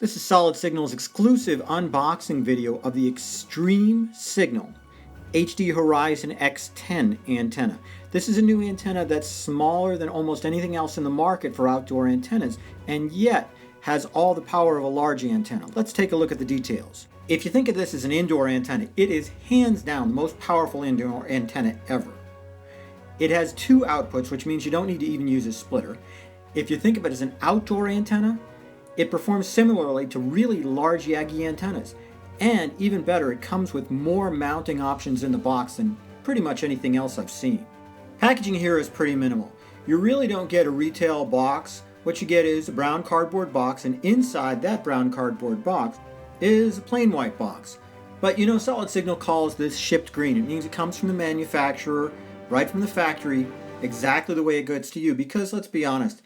This is Solid Signal's exclusive unboxing video of the Extreme Signal HD Horizon X10 antenna. This is a new antenna that's smaller than almost anything else in the market for outdoor antennas, and yet has all the power of a large antenna. Let's take a look at the details. If you think of this as an indoor antenna, it is hands down the most powerful indoor antenna ever. It has two outputs, which means you don't need to even use a splitter. If you think of it as an outdoor antenna, it performs similarly to really large Yagi antennas. And even better, it comes with more mounting options in the box than pretty much anything else I've seen. Packaging here is pretty minimal. You really don't get a retail box. What you get is a brown cardboard box, and inside that brown cardboard box is a plain white box. But you know, Solid Signal calls this shipped green. It means it comes from the manufacturer, right from the factory, exactly the way it gets to you. Because let's be honest,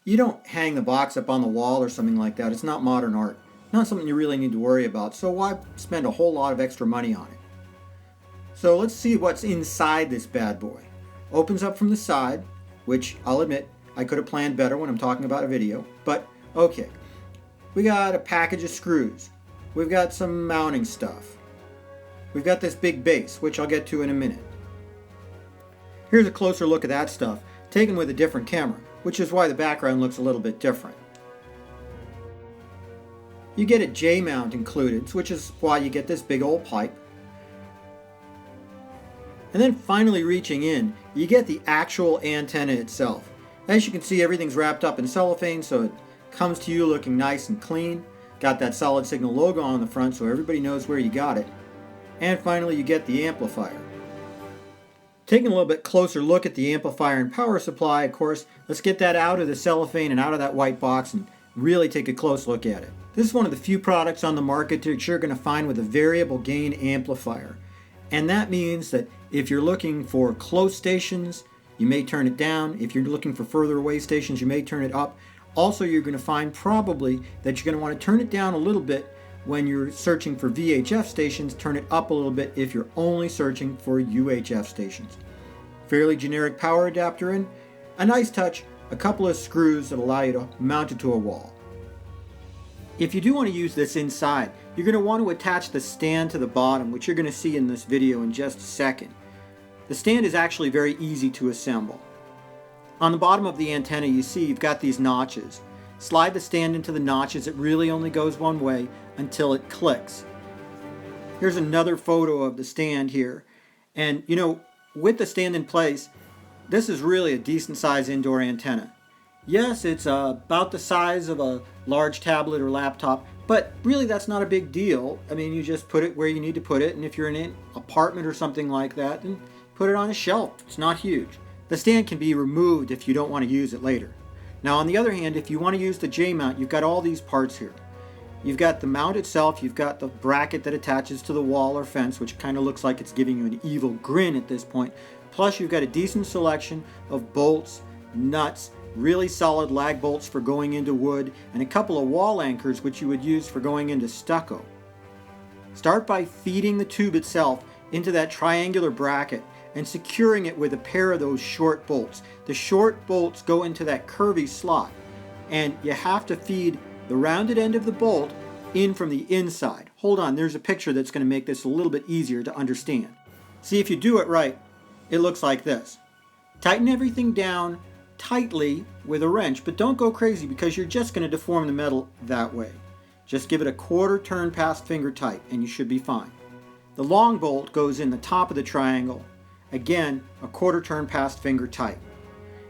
you don't hang the box up on the wall or something like that. It's not modern art. Not something you really need to worry about. So why spend a whole lot of extra money on it? So let's see what's inside this bad boy. Opens up from the side, which I'll admit I could have planned better when I'm talking about a video. But okay. We got a package of screws. We've got some mounting stuff. We've got this big base, which I'll get to in a minute. Here's a closer look at that stuff, taken with a different camera, which is why the background looks a little bit different. You get a J-mount included, which is why you get this big old pipe. And then finally reaching in, you get the actual antenna itself. As you can see, everything's wrapped up in cellophane, so it comes to you looking nice and clean. Got that Solid Signal logo on the front so everybody knows where you got it. And finally you get the amplifier. Taking a little bit closer look at the amplifier and power supply, of course, let's get that out of the cellophane and out of that white box and really take a close look at it. This is one of the few products on the market that you're going to find with a variable gain amplifier. And that means that if you're looking for close stations, you may turn it down. If you're looking for further away stations, you may turn it up. Also, you're going to find probably that you're going to want to turn it down a little bit when you're searching for VHF stations, turn it up a little bit if you're only searching for UHF stations. Fairly generic power adapter in, a nice touch, a couple of screws that allow you to mount it to a wall. If you do want to use this inside, you're going to want to attach the stand to the bottom, which you're going to see in this video in just a second. The stand is actually very easy to assemble. On the bottom of the antenna, you see you've got these notches. Slide the stand into the notches. It really only goes one way until it clicks. Here's another photo of the stand here. And you know, with the stand in place, this is really a decent size indoor antenna. Yes, it's about the size of a large tablet or laptop, but really that's not a big deal. I mean, you just put it where you need to put it, and if you're in an apartment or something like that, then put it on a shelf. It's not huge. The stand can be removed if you don't want to use it later. Now on the other hand, if you want to use the J-mount, you've got all these parts here. You've got the mount itself, you've got the bracket that attaches to the wall or fence, which kind of looks like it's giving you an evil grin at this point. Plus you've got a decent selection of bolts, nuts, really solid lag bolts for going into wood, and a couple of wall anchors which you would use for going into stucco. Start by feeding the tube itself into that triangular bracket and securing it with a pair of those short bolts. The short bolts go into that curvy slot, and you have to feed the rounded end of the bolt in from the inside. Hold on, there's a picture that's going to make this a little bit easier to understand. See, if you do it right, it looks like this. Tighten everything down tightly with a wrench, but don't go crazy because you're just going to deform the metal that way. Just give it a quarter turn past finger tight and you should be fine. The long bolt goes in the top of the triangle. Again, a quarter turn past finger tight.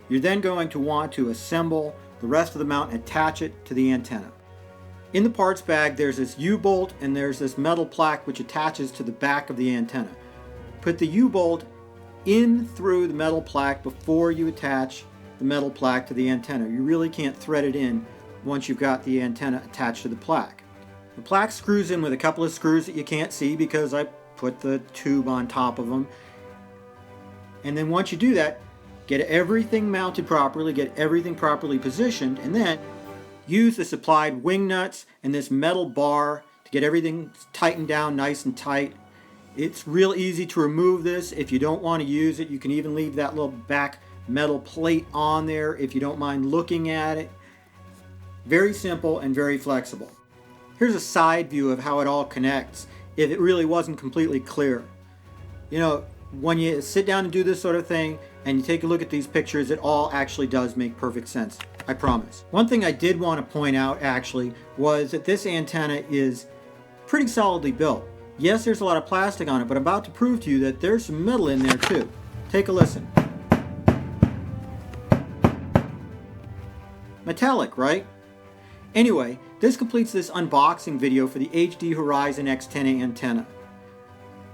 You're then going to want to assemble the rest of the mount and attach it to the antenna. In the parts bag, there's this U-bolt and there's this metal plaque which attaches to the back of the antenna. Put the U-bolt in through the metal plaque before you attach the metal plaque to the antenna. You really can't thread it in once you've got the antenna attached to the plaque. The plaque screws in with a couple of screws that you can't see because I put the tube on top of them. And then once you do that, get everything mounted properly, get everything properly positioned, and then use the supplied wing nuts and this metal bar to get everything tightened down nice and tight. It's real easy to remove this. If you don't want to use it, you can even leave that little back metal plate on there if you don't mind looking at it. Very simple and very flexible. Here's a side view of how it all connects if it really wasn't completely clear. You know, when you sit down and do this sort of thing and you take a look at these pictures, it all actually does make perfect sense. I promise. One thing I did want to point out actually was that this antenna is pretty solidly built. Yes, there's a lot of plastic on it, but I'm about to prove to you that there's some metal in there too. Take a listen. Metallic, right? Anyway, this completes this unboxing video for the HD Horizon X10 antenna.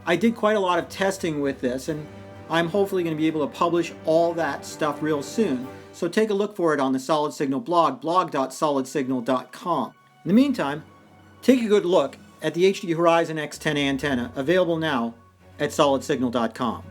I did quite a lot of testing with this, and I'm hopefully going to be able to publish all that stuff real soon. So take a look for it on the Solid Signal blog, blog.solidsignal.com. In the meantime, take a good look at the HD Horizon X10 antenna, available now at solidsignal.com.